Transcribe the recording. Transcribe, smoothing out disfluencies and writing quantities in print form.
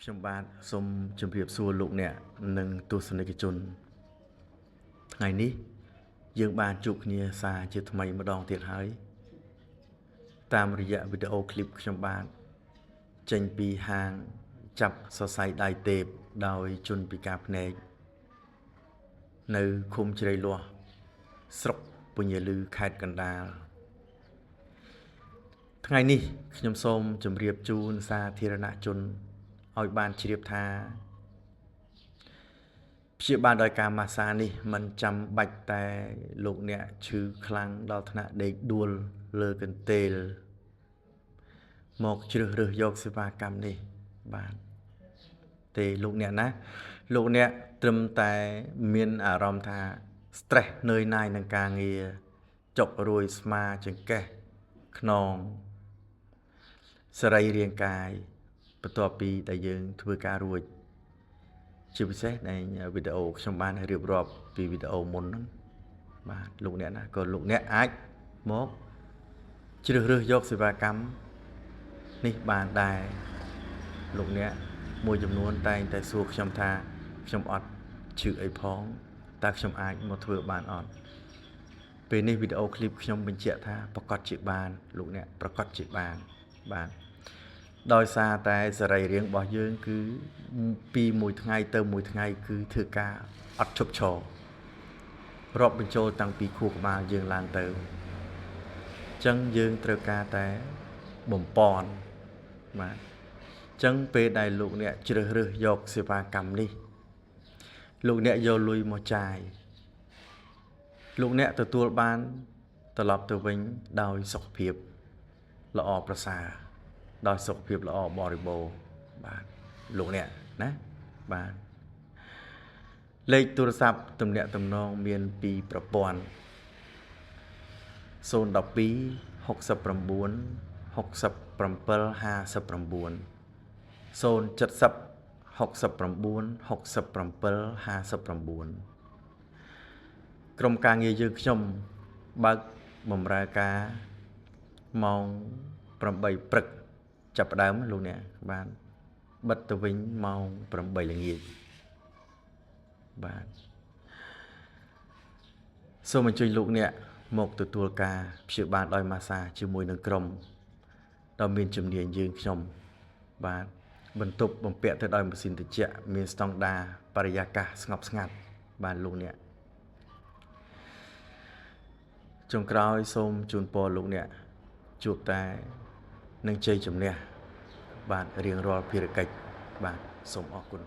ខ្ញុំបាទសូមជម្រាបសួរលោកអ្នកនិងទស្សនិកជនថ្ងៃនេះយើងបានជួបគ្នាសារជាថ្មីម្ដងទៀតហើយតាមរយៈវីដេអូឃ្លីបខ្ញុំបាទចេញពីហាងចាប់សរសៃដៃទេពដោយជនពិការភ្នែកនៅឃុំជ្រៃលាស់ស្រុកពញាលឺខេត្តកណ្ដាលថ្ងៃនេះខ្ញុំសូមជម្រាបជូនសាធារណជនឲ្យបានជ្រាបថាព្យាបាលដោយការម៉ាស្សានេះមិនចាំបាច់តែលោកអ្នកឈឺខ្លាំងដល់ថ្នាក់ដេកដួលលើកន្ទេលមកជ្រើសរើសយកសេវាកម្មនេះបាទទេលោកអ្នកណាលោកអ្នកត្រឹមតែមានអារម្មណ៍ថា stress នឿយណាយនឹងការងារចុករួយស្មាចង្កេះខ្នងសរីរាង្គកាយបន្ទាប់ពីដែលយើងធ្វើការរួចជាពិសេសในវីដេអូខ្ញុំបានរៀបរាប់ពីវីដេអូមុនហ្នឹងបាទលោកអ្នកណាក៏លោកអ្នកអាចមកជ្រើសរើសយកសេវាកម្មនេះបានដែរលោកអ្នកមួយចំនួនតែងតែសួរខ្ញុំថាខ្ញុំអត់ឈឺអីផងតើខ្ញុំអាចមកធ្វើបានអត់ពេលនេះវីដេអូឃ្លីបខ្ញុំបញ្ជាក់ថាប្រកាសជាបានលោកអ្នកប្រកាសជាបានបាទដោយសារតែសរីរាង្គរបស់យើងគឺពីមួយថ្ងៃទៅមួយថ្ងៃគឺធ្វើការអត់ឈប់ឈររាប់បញ្ចូលតាំងពីខួរក្បាលយើងឡើងទៅអញ្ចឹងយើងត្រូវការតែបំពន់បាទអញ្ចឹងពេលដែលលោកអ្នកជ្រើសរើសយកសេវាកម្មនេះលោកអ្នកយកលុយមកចាយលោកអ្នកទទួលបានត្រឡប់ទៅវិញដោយសុខភាពល្អប្រសើរដោយសុខភាពល្អបរិបូរណ៍បាទលោកអ្នកណាបាទលេខទូរស័ព្ទទំនាក់ទំនងមានពីរប្រព័ន្ធ012 69 67 59 070 69 67 59ក្រុមការងារយើងខ្ញុំបើកបម្រើការម៉ោង8ព្រឹកចាប់ផ្ដើមលោកអ្នកបាទបិទទៅវិញម៉ោង8ល្ងាចបាទសូមអញ្ជើញលោកអ្នកមកទទួលការព្យាបាលដោយម៉ាស្សាជាមួយនឹងក្រុមដ៏មានជំនាញយើងខ្ញុំបាទបន្ទប់បំពាក់ទៅដោយម៉ាស៊ីនត្រជាក់មានស្តង់ដារបរិយាកាសស្ងប់ស្ងាត់បាទលោកអ្នកចុងក្រោយសូមជូនពរលោកអ្នកជួបតែនឹងជ័យជំនះបាទរៀងរាល់ភារកិច្ចបាទសូមអរគុណ